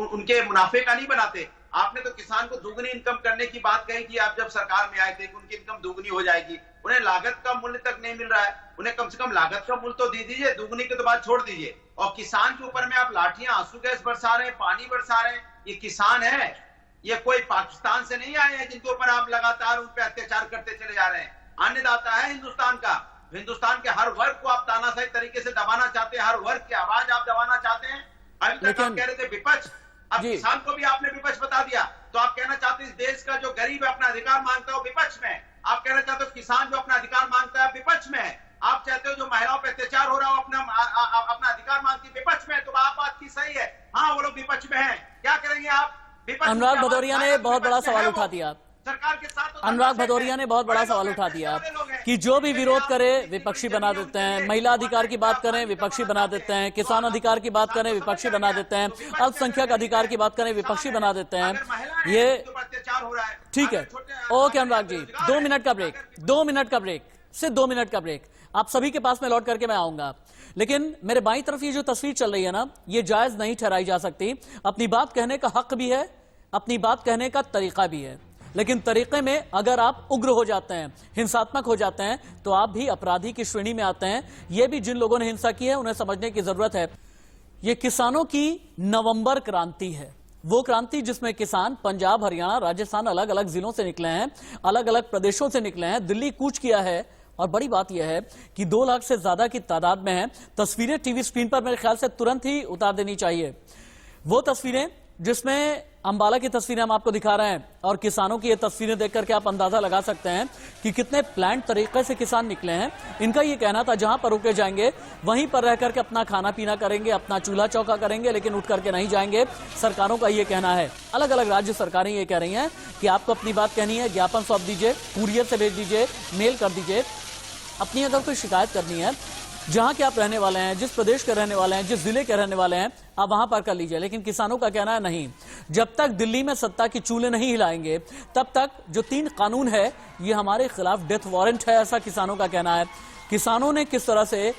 K: उनके मुनाफे का नहीं बनाते। आपने तो किसान को दुगनी इनकम करने की बात कही कि आप जब सरकार में आए थे कि उनकी इनकम दुगनी हो जाएगी। उन्हें लागत का मूल्य तक नहीं मिल रहा है, उन्हें कम से कम लागत का मूल्य तो दे दीजिए, दुगनी की तो बात छोड़ दीजिए। और किसान के ऊपर में आप लाठियां आंसू गैस बरसा रहे हैं, पानी बरसा रहे हैं। ये किसान है, ये कोई पाकिस्तान से नहीं आए हैं जिनके ऊपर आप लगातार उन पर अत्याचार करते चले जा रहे हैं। अन्नदाता है हिंदुस्तान का, हिंदुस्तान के हर वर्ग को आप तानाशाही तरीके से दबाना चाहते हैं, हर वर्ग की आवाज आप दबाना चाहते हैं। अभी तक आप कह रहे थे विपक्ष, अब किसान को भी आपने विपक्ष बता दिया। तो आप कहना चाहते हैं इस देश का जो गरीब अपना अधिकार मांगता है वो विपक्ष में है। आप कहना चाहते हो किसान जो अपना अधिकार मांगता है विपक्ष में है। आप चाहते हो जो महिलाओं पर अत्याचार हो रहा हो अपना अधिकार मांगती विपक्ष में है। तो आप बात की सही है, हाँ वो लोग विपक्ष में है। क्या करेंगे आप?
A: अनुराग भदौरिया ने बहुत बड़ा सवाल उठा दिया।
K: सरकार के साथ
A: अनुराग भदौरिया ने बहुत बड़ा सवाल उठा दिया कि जो भी विरोध करे विपक्षी बना देते हैं, महिला अधिकार की बात करें विपक्षी बना देते हैं, किसान अधिकार की बात करें विपक्षी बना देते हैं, अल्पसंख्यक अधिकार की बात करें विपक्षी बना देते हैं। ये ठीक है, ओके अनुराग जी, 2 मिनट का ब्रेक, 2 मिनट का ब्रेक, सिर्फ 2 मिनट का ब्रेक। आप सभी के पास में लौट करके मैं आऊंगा, लेकिन मेरे बाईं तरफ ये जो तस्वीर चल रही है ना, ये जायज नहीं ठहराई जा सकती। अपनी बात कहने का हक भी है, अपनी बात कहने का तरीका भी है, लेकिन तरीके में अगर आप उग्र हो जाते हैं, हिंसात्मक हो जाते हैं, तो आप भी अपराधी की श्रेणी में आते हैं। यह भी जिन लोगों ने हिंसा की है उन्हें समझने की जरूरत है। यह किसानों की नवंबर क्रांति है, वो क्रांति जिसमें किसान पंजाब, हरियाणा, राजस्थान, अलग अलग जिलों से निकले हैं, अलग अलग प्रदेशों से निकले हैं, दिल्ली कूच किया है। और बड़ी बात यह है कि 2 लाख से ज्यादा की तादाद में है। तस्वीरें टीवी स्क्रीन पर मेरे ख्याल से तुरंत ही उतार देनी चाहिए। वो तस्वीरें जिसमें अंबाला की तस्वीरें हम आपको दिखा रहे हैं, और किसानों की ये तस्वीरें देख करके आप अंदाजा लगा सकते हैं कि कितने प्लान तरीके से किसान निकले हैं। इनका ये कहना था जहां पर रुके जाएंगे वहीं पर रह करके अपना खाना पीना करेंगे, अपना चूल्हा चौका करेंगे, लेकिन उठ करके नहीं जाएंगे। सरकारों का ये कहना है, अलग अलग राज्य सरकारें ये कह रही हैं कि आपको अपनी बात कहनी है, ज्ञापन सौंप दीजिए, कुरियर से भेज दीजिए, मेल कर दीजिए, अपनी अगर कोई शिकायत करनी है, जहां के आप रहने वाले हैं, जिस प्रदेश के रहने वाले हैं, जिस जिले के रहने वाले हैं, आप वहां पर कर लीजिए। लेकिन किसानों का कहना है नहीं, जब तक दिल्ली में सत्ता की चूल्हे नहीं हिलाएंगे तब तक जो 3 कानून है ये हमारे खिलाफ डेथ वारंट है, ऐसा किसानों का कहना है। किसानों ने किस तरह से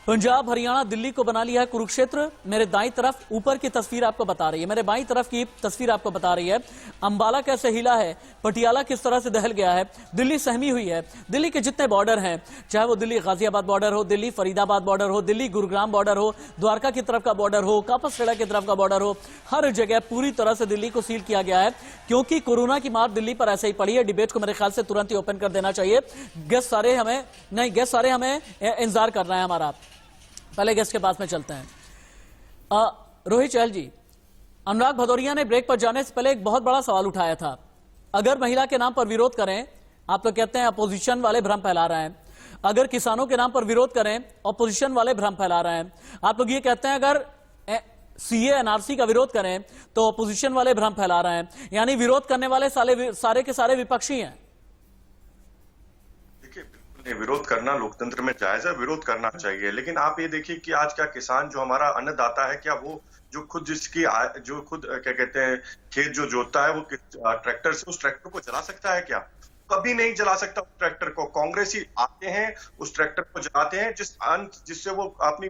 A: पंजाब, हरियाणा, दिल्ली को बना लिया है कुरुक्षेत्र। मेरे दाईं तरफ ऊपर की तस्वीर आपको बता रही है, मेरे बाईं तरफ की तस्वीर आपको बता रही है अंबाला कैसे हिला है, पटियाला किस तरह से दहल गया है, दिल्ली सहमी हुई है। दिल्ली के जितने बॉर्डर हैं, चाहे वो दिल्ली गाजियाबाद बॉर्डर हो, दिल्ली फरीदाबाद बॉर्डर हो, दिल्ली गुरुग्राम बॉर्डर हो, द्वारका की तरफ का बॉर्डर हो, कापसखेड़ा की तरफ का बॉर्डर हो, हर जगह पूरी तरह से दिल्ली को सील किया गया है, क्योंकि कोरोना की मार दिल्ली पर ऐसे ही पड़ी है। डिबेट को मेरे ख्याल से तुरंत ही ओपन कर देना चाहिए। गेस्ट सारे हमें इंतजार कर रहे हैं हमारा। पहले गेस्ट के पास में चलते हैं। रोहित चहल जी, अनुराग भदौरिया ने ब्रेक पर जाने से पहले एक बहुत बड़ा सवाल उठाया था। अगर महिला के नाम पर विरोध करें, आप लोग कहते हैं अपोजिशन वाले भ्रम फैला रहे हैं। अगर किसानों के नाम पर विरोध करें, अपोजिशन वाले भ्रम फैला रहे हैं। आप लोग ये कहते हैं अगर सीए एनआरसी का विरोध करें तो अपोजिशन वाले भ्रम फैला रहे हैं, यानी विरोध करने वाले सारे के सारे विपक्षी हैं।
G: विरोध करना लोकतंत्र में जायज है, विरोध करना चाहिए, लेकिन आप ये देखिए कि आज क्या किसान जो हमारा अन्नदाता है, क्या वो जो खुद जो खुद क्या कहते हैं खेत जो जोतता है वो ट्रैक्टर से उस ट्रैक्टर को चला सकता है? क्या कभी नहीं चला सकता उस ट्रैक्टर को। कांग्रेसी आते हैं उस ट्रैक्टर को जलाते हैं जिससे वो अपनी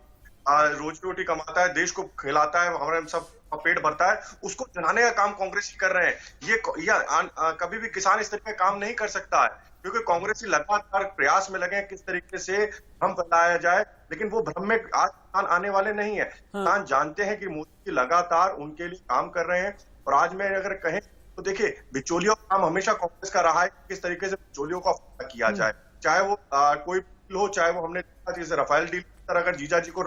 G: रोजी रोटी कमाता है, देश को खिलाता है, हमारे सब पेट भरता है, उसको जलाने का काम कांग्रेसी कर रहे हैं। ये कभी भी किसान इस तरह का काम नहीं कर सकता है, क्योंकि कांग्रेसी लगातार प्रयास में लगे हैं किस तरीके से भ्रम फैलाया जाए, लेकिन वो भ्रम में आज किसान आने वाले नहीं है। किसान जानते हैं कि मोदी जी लगातार उनके लिए काम कर रहे हैं। और आज में अगर कहें तो देखिए, बिचौलियों का काम हमेशा कांग्रेस का रहा है, किस तरीके से बिचौलियों का फायदा किया जाए, चाहे वो कोई डील हो, चाहे वो हमने जैसे राफेल डील की तरह अगर जीजा जी को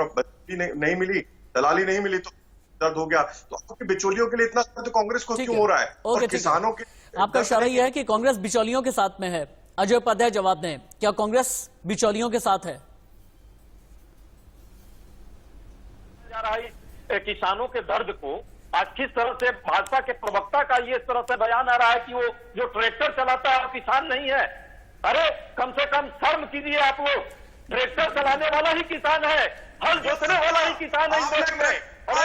G: नहीं मिली, दलाली नहीं मिली तो दर्द हो गया, तो आपके बिचौलियों के लिए इतना दर्द कांग्रेस को क्यों हो रहा है? और किसानों के
A: आपका इशारा यह है कि कांग्रेस बिचौलियों के साथ में है। अजय उपाध्याय जवाब दें, क्या कांग्रेस बिचौलियों के साथ है?
H: जा रहा है किसानों के दर्द को आज किस तरह से भाजपा के प्रवक्ता का ये इस तरह से बयान आ रहा है कि वो जो ट्रैक्टर चलाता है वो किसान नहीं है। अरे कम से कम शर्म कीजिए आप लोग, ट्रैक्टर चलाने वाला ही किसान है, हल जोतने वाला ही किसान है इस देश में। और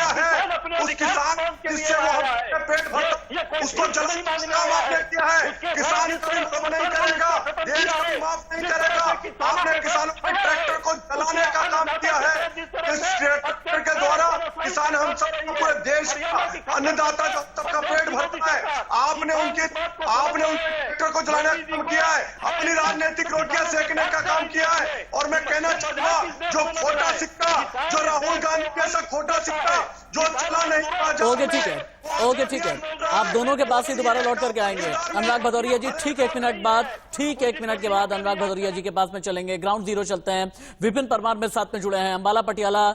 H: अपने
L: उस किसान जिससे वो अपने पेट भरता, उसको जल्दी काम आपने किया है। किसान कोई माफ नहीं करेगा, देश कोई माफ नहीं करेगा। आपने किसानों के ट्रैक्टर को जलाने का काम किया है। इस ट्रैक्टर के द्वारा किसान हम किसान सब पूरे देश का अन्नदाता जो सबका पेट भरता है, आपने उनके ट्रैक्टर को जलाने का काम किया है, अपनी राजनीतिक रोटियां सेकने का काम किया है। और मैं कहना चाहूंगा जो खोटा सिक्का, जो राहुल गांधी जैसा खोटा सिक्का जो चला नहीं।
A: ओके ठीक है, ओके ठीक है, आप दोनों के पास ही दोबारा लौट करके आएंगे। अनुराग भदौरिया जी ठीक 1 मिनट बाद, ठीक 1 मिनट के बाद अनुराग भदौरिया जी के पास में चलेंगे। ग्राउंड जीरो चलते हैं। विपिन परमार मेरे साथ में जुड़े हैं, अंबाला पटियाला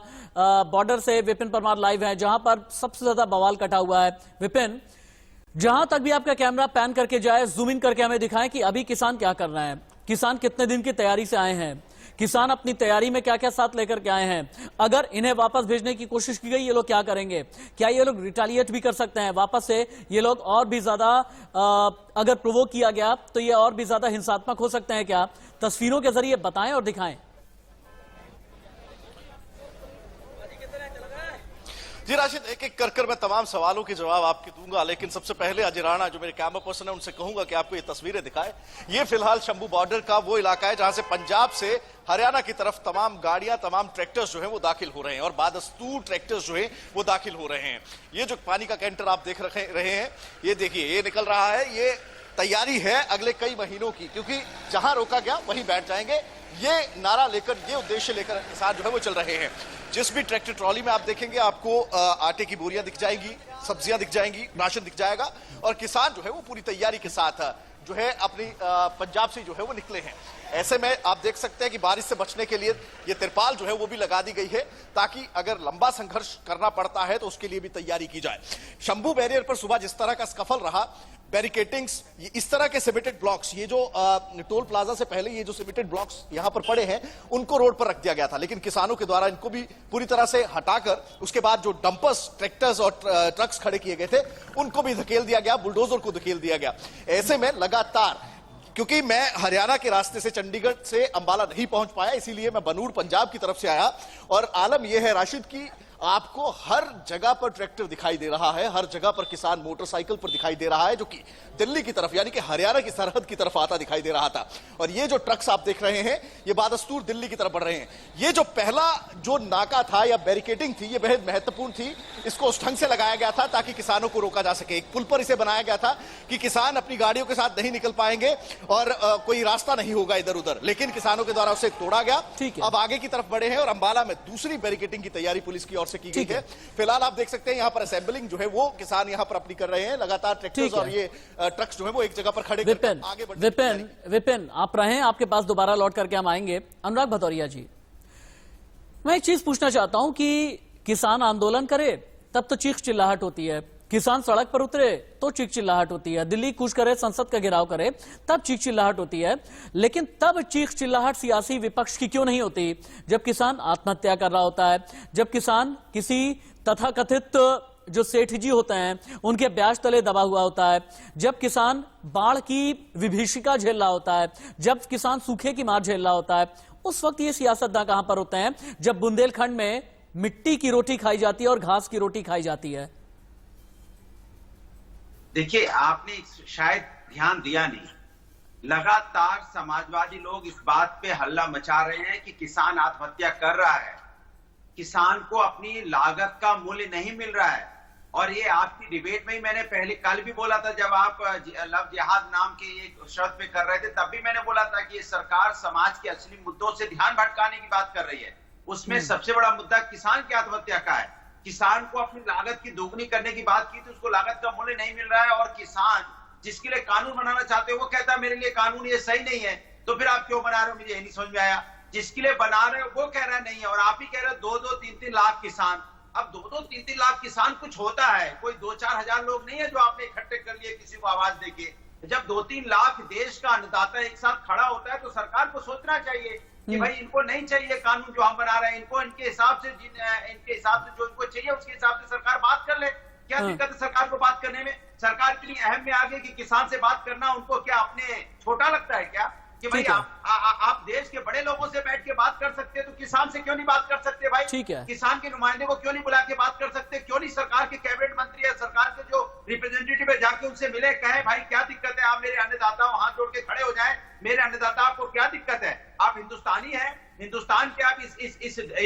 A: बॉर्डर से विपिन परमार लाइव हैं, जहां पर सबसे ज्यादा बवाल कटा हुआ है। विपिन, जहां तक भी आपका कैमरा पैन करके जाए, जूम इन करके हमें दिखाएं कि अभी किसान क्या कर रहे हैं, किसान कितने दिन की तैयारी से आए हैं, किसान अपनी तैयारी में क्या क्या साथ लेकर के आए हैं, अगर इन्हें वापस भेजने की कोशिश की गई ये लोग क्या करेंगे, क्या ये लोग रिटेलिएट भी कर सकते हैं वापस से, ये लोग और भी ज्यादा अगर प्रोवोक किया गया तो ये और भी ज्यादा हिंसात्मक हो सकते हैं क्या? तस्वीरों के जरिए बताएं और दिखाएं।
M: जी राशिद, एक एक कर मैं तमाम सवालों के जवाब आपके दूंगा, लेकिन सबसे पहले अजय राणा जो मेरे कैमरा पर्सन है उनसे कहूंगा कि आपको ये तस्वीरें दिखाएं। ये फिलहाल शंभू बॉर्डर का वो इलाका है जहां से पंजाब से हरियाणा की तरफ तमाम गाड़ियां, तमाम ट्रैक्टर्स जो हैं वो दाखिल हो रहे हैं और बादस्तूर ट्रैक्टर्स जो हैं वो दाखिल हो रहे हैं। ये जो पानी का कैंटर आप देख रहे हैं, ये देखिए ये निकल रहा है। ये तैयारी है अगले कई महीनों की, क्योंकि जहां रोका गया वहीं बैठ जाएंगे। ये नारा लेकर, ये उद्देश्य लेकर किसान जो है वो चल रहे हैं। जिस भी ट्रैक्टर ट्रॉली में आप देखेंगे आपको आटे की बोरियां दिख जाएंगी, सब्जियां दिख जाएंगी, राशन दिख जाएगा और किसान जो है वो पूरी तैयारी के साथ जो है अपनी पंजाब से जो है वो निकले हैं। ऐसे में आप देख सकते हैं कि बारिश से बचने के लिए ये तिरपाल जो है वो भी लगा दी गई है, ताकि अगर लंबा संघर्ष करना पड़ता है तो उसके लिए भी तैयारी की जाए। शंभू बैरियर पर सुबह जिस तरह का स्कफल रहा, बैरिकेटिंग्स, इस तरह के सीमेंटेड ब्लॉक्स, ये जो टोल प्लाजा से पहले ये जो सीमेंटेड ब्लॉक्स यहां पर पड़े हैं उनको रोड पर रख दिया गया था, लेकिन किसानों के द्वारा इनको भी पूरी तरह से हटाकर उसके बाद जो डंपर्स, ट्रैक्टर्स और ट्रक्स खड़े किए गए थे उनको भी धकेल दिया गया, बुलडोजर को धकेल दिया गया। ऐसे में लगातार, क्योंकि मैं हरियाणा के रास्ते से चंडीगढ़ से अंबाला नहीं पहुंच पाया, इसीलिए मैं बनूड़ पंजाब की तरफ से आया और आलम यह है राशिद की आपको हर जगह पर ट्रैक्टर दिखाई दे रहा है, हर जगह पर किसान मोटरसाइकिल पर दिखाई दे रहा है, जो कि दिल्ली की तरफ यानी कि हरियाणा की सरहद की तरफ आता दिखाई दे रहा था। और ये जो ट्रक्स आप देख रहे हैं ये बादस्तूर दिल्ली की तरफ बढ़ रहे हैं। ये जो पहला जो नाका था या बैरिकेडिंग थी ये बेहद महत्वपूर्ण थी, इसको उस ढंग से लगाया गया था ताकि किसानों को रोका जा सके। एक पुल पर इसे बनाया गया था कि किसान अपनी गाड़ियों के साथ नहीं निकल पाएंगे और कोई रास्ता नहीं होगा इधर उधर, लेकिन किसानों के द्वारा उसे तोड़ा गया। अब आगे की तरफ बढ़े हैं और अंबाला में दूसरी बैरिकेडिंग की तैयारी पुलिस की ओर से की गई है। फिलहाल आप देख सकते हैं यहाँ पर असेंबलिंग जो है वो किसान यहाँ पर अपनी कर रहे हैं, लगातार ट्रैक्टर्स और ये ट्रक्स जो है वो एक जगह पर खड़े
A: विपिन,
M: आगे बढ़।
A: विपिन आप रहें, आपके पास दोबारा लौट करके हम आएंगे। अनुराग भदौरिया जी, मैं एक चीज पूछना चाहता हूं कि किसान आंदोलन करे तब तो चीख चिल्लाहट होती है, किसान सड़क पर उतरे तो चीख चिल्लाहट होती है, दिल्ली कूच करे, संसद का घेराव करे तब चीख चिल्लाहट होती है, लेकिन तब चीख चिल्लाहट सियासी विपक्ष की क्यों नहीं होती जब किसान आत्महत्या कर रहा होता है, जब किसान किसी तथाकथित जो सेठ जी होते हैं उनके ब्याज तले दबा हुआ होता है, जब किसान बाढ़ की विभीषिका झेल रहा होता है, जब किसान सूखे की मार झेल रहा होता है, उस वक्त ये सियासतदान कहां पर होते हैं जब बुंदेलखंड में मिट्टी की रोटी खाई जाती है और घास की रोटी खाई जाती है?
K: देखिए, आपने शायद ध्यान दिया नहीं, लगातार समाजवादी लोग इस बात पे हल्ला मचा रहे हैं कि किसान आत्महत्या कर रहा है, किसान को अपनी लागत का मूल्य नहीं मिल रहा है। और ये आपकी डिबेट में ही मैंने पहले कल भी बोला था, जब आप लव जिहाद नाम के एक शब्द पे कर रहे थे तब भी मैंने बोला था कि ये सरकार समाज के असली मुद्दों से ध्यान भटकाने की बात कर रही है। उसमें सबसे बड़ा मुद्दा किसान की आत्महत्या का है। किसान को अपनी लागत की दोगुनी करने की बात की थी, उसको लागत का मूल्य नहीं मिल रहा है और किसान जिसके लिए कानून बनाना चाहते हो वो कहता है मेरे लिए कानून ये सही नहीं है, तो फिर आप क्यों बना रहे हो, मुझे ये नहीं समझ में आया। जिसके लिए बना रहे हो वो कह रहा नहीं है और आप ही कह रहे हो 2-2, 3-3 लाख किसान। अब 2-2, 3-3 लाख किसान कुछ होता है, कोई 2-4 हजार लोग नहीं है जो आपने इकट्ठे कर लिए किसी को आवाज देके। जब 2-3 लाख देश का अन्नदाता एक साथ खड़ा होता है तो सरकार को सोचना चाहिए कि भाई इनको नहीं चाहिए कानून जो हम बना रहे हैं, इनको इनके हिसाब से जो इनको चाहिए उसके हिसाब से सरकार बात कर ले। क्या दिक्कत है सरकार को बात करने में? सरकार इतनी अहम में आ गई कि किसान से बात करना उनको क्या अपने छोटा लगता है क्या कि भाई आप देश के बड़े लोगों से बैठ के बात कर सकते हैं तो किसान से क्यों नहीं बात कर सकते भाई? किसान के नुमाइंदे को क्यों नहीं बुला के बात कर सकते? क्यों नहीं सरकार के कैबिनेट मंत्री या सरकार के जो रिप्रेजेंटेटिव है जाके उनसे मिले, कहे भाई क्या दिक्कत है, आप मेरे अन्नदाताओं हाथ जोड़ के खड़े हो जाएं, मेरे अन्नदाता आपको क्या दिक्कत है? आप हिंदुस्तानी हैं, हिंदुस्तान के आप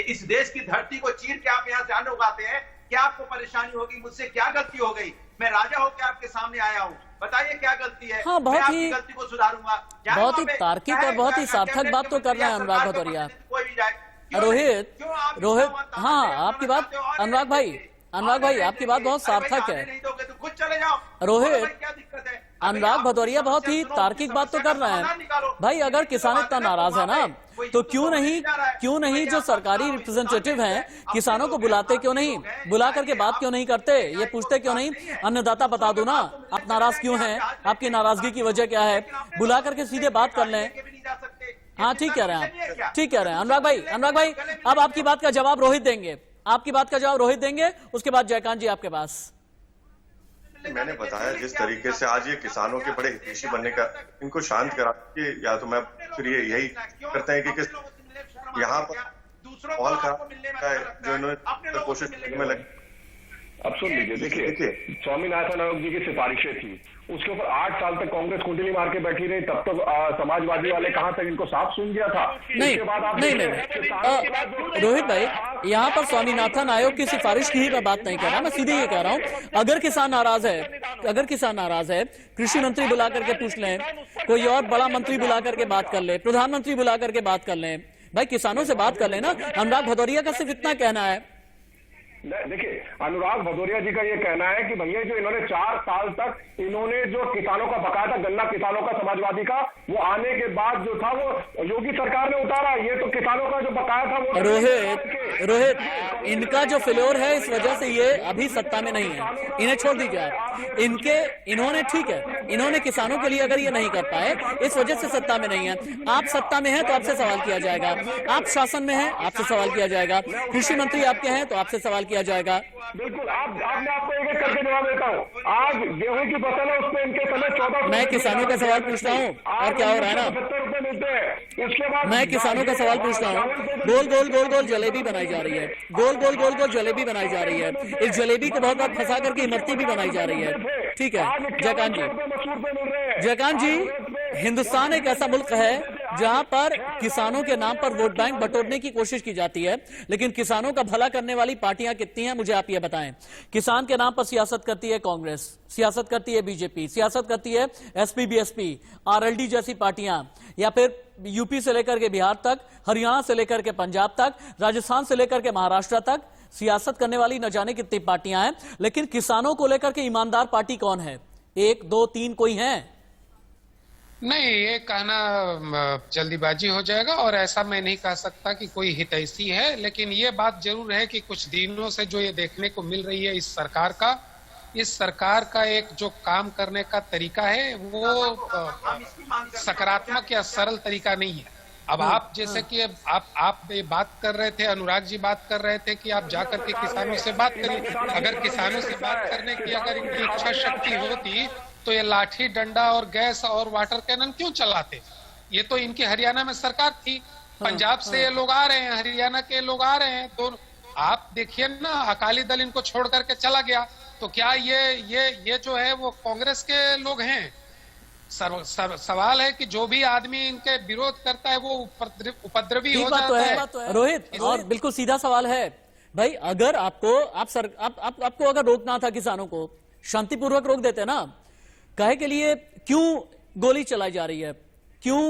K: इस देश की धरती को चीर के आप यहाँ से अन्न उगाते हैं, क्या आपको परेशानी होगी, मुझसे क्या गलती हो गई, मैं राजा होकर आपके सामने आया हूँ, बताइए क्या गलती है।
A: हाँ, बहुत
K: मैं आपकी
A: ही
K: गलती को सुधारूंगा।
A: बहुत ही तार्किक और बहुत ही सार्थक बात तो कर रहे हैं अनुराग भदौरिया।
K: कोई भी जाए,
A: रोहित, हाँ आपकी बात, अनुराग भाई आपकी बात बहुत सार्थक है।
K: तो खुद चले जाओ
A: रोहित,
K: क्या दिक्कत है।
A: अनुराग भदौरिया बहुत ही तार्किक बात तो कर रहे हैं। भाई अगर किसान इतना नाराज है ना, तो क्यों नहीं जो सरकारी रिप्रेजेंटेटिव हैं किसानों को बुलाते, क्यों नहीं बुला करके बात क्यों नहीं करते, ये पूछते क्यों नहीं, अन्नदाता बता दो ना आप नाराज क्यों हैं, आपकी नाराजगी की वजह क्या है, बुला करके सीधे बात कर लें। हाँ ठीक कह रहे हैं आप, ठीक कह रहे हैं अनुराग भाई। अब आपकी बात का जवाब रोहित देंगे, उसके बाद जयकांत जी आपके पास।
G: मैंने बताया जिस तरीके से आज ये किसानों के बड़े हितैषी बनने का, इनको शांत करा के, या तो मैं फिर ये यही करते हैं कि किस यहाँ पर माहौल खराब है जो इन्होंने कोशिश करने में लगे।
J: अब सुन लीजिए, देखिए स्वामीनाथन आयोग जी की सिफारिशें थी, उसके ऊपर 8 साल तक कांग्रेस कुंडली मार के बैठी रही, तब तक समाजवादी वाले कहां तक इनको साफ सुन गया था।
A: नहीं रोहित भाई, यहाँ पर स्वामीनाथन आयोग की सिफारिश की ही मैं बात नहीं कर रहा, मैं सीधे ये कह रहा हूँ अगर किसान नाराज है कृषि मंत्री बुला करके पूछ लें, कोई और बड़ा मंत्री बुला करके बात कर ले, प्रधानमंत्री बुला करके बात कर लें, भाई किसानों से बात कर लेना। अनुराग भदौरिया का सिर्फ इतना कहना है।
J: देखिए अनुराग भदौरिया जी का ये कहना है कि भैया जो इन्होंने 4 साल तक इन्होंने जो किसानों का बकाया था, गन्ना किसानों का समाजवादी का, वो आने के बाद जो था वो योगी सरकार ने उतारा। ये तो किसानों का जो बकाया था वो
A: रोहित इनका जो फेल्योर है, इस वजह से ये अभी सत्ता में नहीं है, इन्हें छोड़ दीजिए आप। इन्होंने ठीक है, इन्होंने किसानों के लिए अगर ये नहीं कर पाए, इस वजह से सत्ता में नहीं है। आप सत्ता में हैं तो आपसे सवाल किया जाएगा, आप शासन में हैं आपसे सवाल किया जाएगा, कृषि मंत्री आपके हैं तो आपसे सवाल किया जाएगा।
J: बिल्कुल, मैं आपको एक करके जवाब देता हूँ। आज गेहूं की फसल है, उसमें इनके समय 14,
A: मैं किसानों का सवाल पूछ रहा हूँ और क्या हो रहा है ना,
J: 70 रुपए मिलते हैं। उसके बाद
A: मैं किसानों का सवाल पूछ रहा हूँ। गोल जलेबी बनाई जा रही है, गोल जलेबी बनाई जा रही है, इस जलेबी को बहुत बार फंसा करके इमरती भी बनाई जा रही है। ठीक है जयकांत जी, हिंदुस्तान एक ऐसा मुल्क है जहां पर किसानों के नाम पर वोट बैंक बटोरने की कोशिश की जाती है, लेकिन किसानों का भला करने वाली पार्टियां कितनी हैं मुझे आप ये बताएं। किसान के नाम पर सियासत करती है कांग्रेस, सियासत करती है बीजेपी, सियासत करती है एसपी बीएसपी, आरएलडी जैसी पार्टियां, या फिर यूपी से लेकर के बिहार तक, हरियाणा से लेकर के पंजाब तक, राजस्थान से लेकर के महाराष्ट्र तक सियासत करने वाली न जाने कितनी पार्टियां हैं, लेकिन किसानों को लेकर के ईमानदार पार्टी कौन है? 1 2 3 कोई है?
I: नहीं, ये कहना जल्दीबाजी हो जाएगा और ऐसा मैं नहीं कह सकता कि कोई हितैषी है, लेकिन ये बात जरूर है कि कुछ दिनों से जो ये देखने को मिल रही है इस सरकार का एक जो काम करने का तरीका है वो सकारात्मक या सरल तरीका नहीं है। अब आप जैसे कि आप ये बात कर रहे थे, अनुराग जी बात कर रहे थे कि आप जाकर के किसानों से बात करिए। अगर किसानों से बात करने की अगर इनकी इच्छा शक्ति होती तो ये लाठी डंडा और गैस और वाटर कैनन क्यों चलाते? ये तो इनकी हरियाणा में सरकार थी, पंजाब से ये लोग आ रहे हैं, हरियाणा के लोग आ रहे हैं, तो आप देखिए ना, अकाली दल इनको छोड़ करके चला गया, तो क्या ये जो है वो कांग्रेस के लोग हैं? सवाल है कि जो भी आदमी इनके विरोध करता है वो उपद्रवी हो जाता है।
A: रोहित, और बिल्कुल सीधा सवाल है भाई, अगर आपको अगर रोकना था किसानों को, शांतिपूर्वक रोक देते ना, काहे के लिए क्यों गोली चलाई जा रही है, क्यों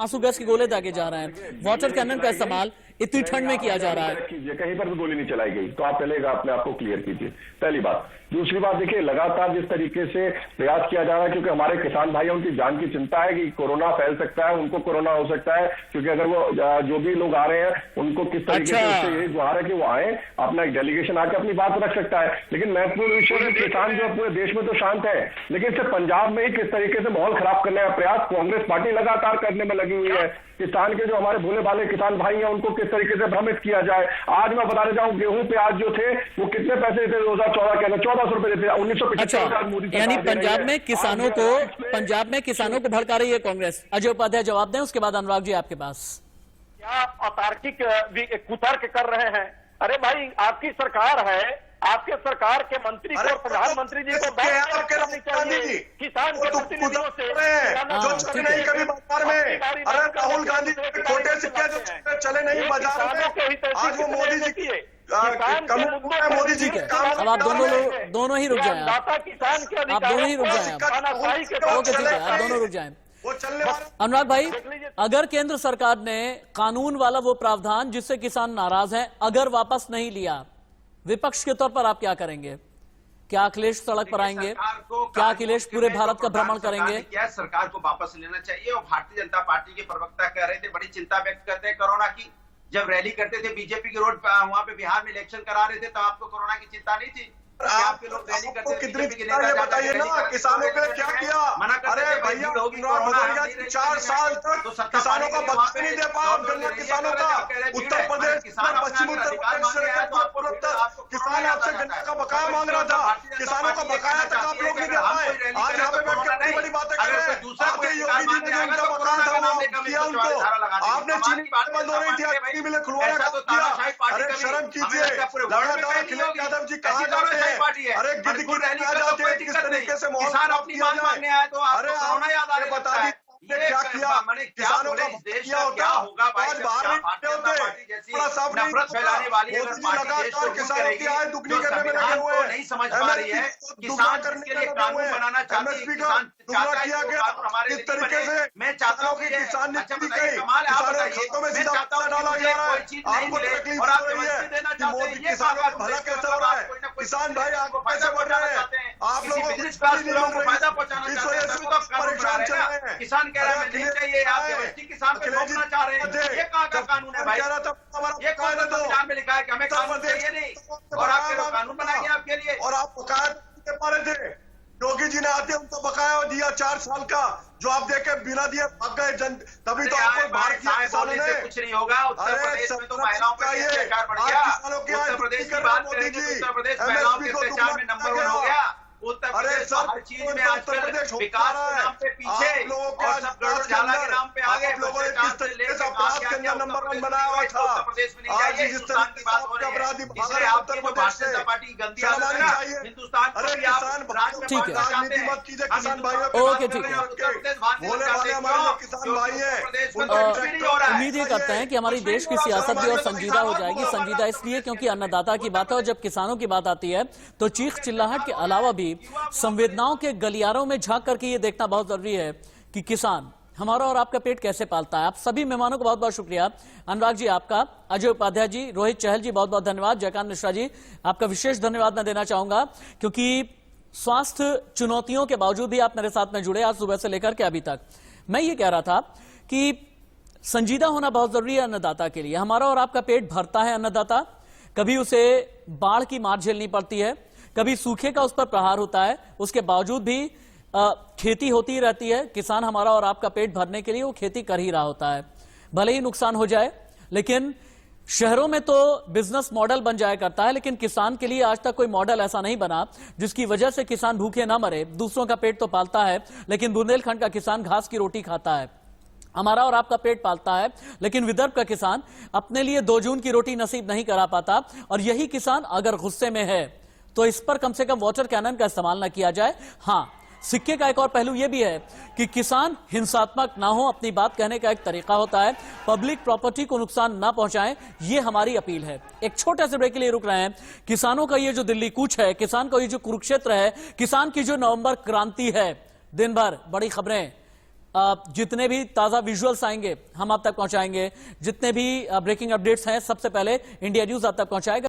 A: आंसू गैस के गोले दागे जा रहे हैं, वाटर कैनन का इस्तेमाल इतनी ठंड में किया जा रहा है?
J: कहीं पर भी गोली नहीं चलाई गई, तो आप पहले अपने आप को क्लियर कीजिए, पहली बात। दूसरी बात, देखिए लगातार जिस तरीके से प्रयास किया जा रहा है, क्योंकि हमारे किसान भाई उनकी जान की चिंता है कि कोरोना फैल सकता है, उनको कोरोना हो सकता है, क्योंकि अगर वो जो भी लोग आ रहे हैं उनको किस तरीके से यही गुहार है कि वो आए, अपना एक डेलीगेशन आके अपनी बात रख सकता है। लेकिन महत्वपूर्ण विषय है, किसान जो पूरे देश में तो शांत है, लेकिन सिर्फ पंजाब में ही किस तरीके से माहौल खराब करने का प्रयास कांग्रेस पार्टी लगातार करने में लगी हुई है। किसान के जो हमारे भोले भाले किसान भाई हैं उनको किस तरीके से भ्रमित किया जाए। आज मैं बताने जाऊं, गेहूं पे आज जो थे वो कितने पैसे देते? 2014 के अंदर 1400 रुपए देते, 1975।
A: यानी पंजाब में किसानों को भड़का रही है कांग्रेस। अजय उपाध्याय जवाब दें, उसके बाद अनुराग जी आपके पास।
H: क्या अतार्किक कुतर्क कर रहे हैं? अरे भाई, आपकी सरकार है, आपके सरकार के मंत्री को, प्रधानमंत्री जी को बात करनी चाहिए किसान के प्रतिनिधियों से।
L: जो नहीं कभी बाजार में, अरे राहुल गांधी खोटे सिक्के जो चले नहीं बाजार में, आज वो मोदी जी की मोदी जी के काम।
A: अब आप दोनों ही रुक जाएं, आप दोनों ही रुक जाएं, ओके ठीक है, आप दोनों रुक जाएं।
L: वो चलने वाला
A: अनुराग भाई, अगर केंद्र सरकार ने कानून वाला वो प्रावधान जिससे किसान नाराज हैं अगर वापस नहीं लिया, विपक्ष के तौर पर आप क्या करेंगे? क्या अखिलेश सड़क पर आएंगे? क्या अखिलेश पूरे भारत का भ्रमण करेंगे?
K: क्या सरकार को वापस लेना चाहिए? और भारतीय जनता पार्टी के प्रवक्ता कह रहे थे, बड़ी चिंता व्यक्त करते हैं कोरोना की। जब रैली करते थे बीजेपी के रोड वहां पे बिहार में इलेक्शन करा रहे थे, तो आपको कोरोना की चिंता नहीं थी? आपके लोग रैली करते थे,
L: कितनी ये बताइए ना, किसानों के लिए क्या किया? अरे भैया 4 साल तक किसानों का बकाया नहीं दे पाया, गन्ना किसानों का। उत्तर प्रदेश, पश्चिम उत्तर प्रदेश से किसान आपसे गन्ना का बकाया मांग रहा था, किसानों का बकाया तक आप लोग नहीं दे पाए। आज यहाँ पे बैठ के अपनी बड़ी बातें कर रहे हैं। आपके योगी जी ने जो उनका बकाया था वो किया उनको, आपने चीनी बंद हो रही थी, चीनी मिले खुलवाना किया। अरे शर्म कीजिए, लगातार अखिलेश यादव जी कहाँ जा रहे हैं? अरे गिद्ध की रैली जाते हैं, किस तरीके से
K: किसान अपनी मांग मांगने आए तो
L: अरे
K: कोरोना याद आ
L: बता दी क्या किया किसानों का
K: देश का क्या होगा?
L: आज बाहर नहीं होते, बड़ा साफ नहीं
K: फैलाने वाली अगर
L: लगातार किसानों की आय दुगनी करने में लगे हुए हैं,
K: नहीं समझ पा रही है। किसान के लिए कानून बनाना चाहती है, किसान चाहता है
L: किया गया किस तरीके से
K: मैं चाहता हूँ कि
L: किसान ने
K: किसानों
L: के खातों में सीधा पैसा डाला जा रहा है। आपको तकलीफ हो रही है कि मोदी किसानों का भला कैसे हो रहा है? किसान भाई आपको पैसे बढ़ रहे हैं, आप लोगों को
K: फायदा पहुंचाना
L: परेशान चल रहे हैं।
K: किसान कह रहा है नहीं चाहिए, आप व्यवस्थित किसान को रोकना चाह रहे हैं। ये कहाँ का कानून है भाई? ये कौन सा संविधान में लिखा है कि हमें कानून चाहिए नहीं और आपके लोग कानून बनाएंगे आपके लिए?
L: और आप बकाया दे पा रहे थे, योगी जी ने आते उनको बकाया दिया 4 साल का, जो आप देखे बिना दिए भाग गए जन। तभी तो आपको बाहर किया किसानों ने।
K: कुछ नहीं होगा। उत्तर प्रदेश में तो महिलाओं पर अत्याचार बढ़ गया। उत्तर प्रदेश की बात करें तो उत्तर प्रदेश महिलाओं के अत्याचार में नंबर 1 हो गया। उत्तर प्रदेश हर चीज में आजकल विकास के नाम पे पीछे और सब गड़बड़ के नाम पे आगे।
L: लोगों ने किस तरीके से अपराध के अंदर नंबर 1 बनाया हुआ था।
K: उत्तर प्रदेश में नहीं जाइए, हिंदुस्तान की बात हो रही है। इसलिए आपकी जो भारतीय जनता पार्टी की गंदी आदत है ना, हिंदुस्तान को भी आप राज्य में
A: ठीक है।
L: राजनीति मत कीजिए किसान भाइयों
A: ओके ठीक है।
L: बोले वाले हमारे जो किसान भाई हैं,
A: उम्मीद ये करते हैं कि हमारी देश की सियासत भी और संजीदा हो जाएगी। संजीदा इसलिए क्योंकि अन्नदाता की बात है और जब किसानों की बात आती है तो चीख चिल्लाहट के अलावा भी संवेदनाओं के गलियारों में झांक करके ये देखना बहुत जरूरी है कि किसान हमारा और आपका पेट कैसे पालता है। आप सभी मेहमानों को बहुत बहुत शुक्रिया। अनुराग जी आपका, अजय उपाध्याय जी, रोहित चहल जी बहुत बहुत धन्यवाद, जयकांत मिश्रा जी आपका विशेष धन्यवाद मैं देना चाहूंगा क्योंकि स्वास्थ्य चुनौतियों के बावजूद भी आप मेरे साथ में जुड़े आज सुबह से लेकर के अभी तक। मैं ये कह रहा था कि संजीदा होना बहुत जरूरी है अन्नदाता के लिए। हमारा और आपका पेट भरता है अन्नदाता, कभी उसे बाढ़ की मार झेलनी पड़ती है, कभी सूखे का उस पर प्रहार होता है, उसके बावजूद भी खेती होती ही रहती है। किसान हमारा और आपका पेट भरने के लिए वो खेती कर ही रहा होता है, भले ही नुकसान हो जाए। लेकिन शहरों में तो बिजनेस मॉडल बन जाया करता है, लेकिन किसान के लिए आज तक कोई मॉडल ऐसा नहीं बना जिसकी वजह से किसान भूखे ना मरे। दूसरों का पेट तो पालता है, लेकिन बुंदेलखंड का किसान घास की रोटी खाता है। हमारा और आपका पेट पालता है, लेकिन विदर्भ का किसान अपने लिए 2 जून की रोटी नसीब नहीं करा पाता। और यही किसान अगर गुस्से में है तो इस पर कम से कम वाटर कैनन का इस्तेमाल न किया जाए। हाँ, सिक्के का एक और पहलू यह भी है कि किसान हिंसात्मक ना हो, अपनी बात कहने का एक तरीका होता है। पब्लिक प्रॉपर्टी को नुकसान ना पहुंचाएं, ये हमारी अपील है। एक छोटे से ब्रेक के लिए रुक रहे हैं। किसानों का ये जो दिल्ली कूच है, किसान का ये जो कुरुक्षेत्र है, किसान की जो नवंबर क्रांति है, दिन भर बड़ी खबरें, जितने भी ताजा विजुअल्स आएंगे हम आप तक पहुंचाएंगे। जितने भी ब्रेकिंग अपडेट्स हैं सबसे पहले इंडिया न्यूज आप तक पहुंचाएगा।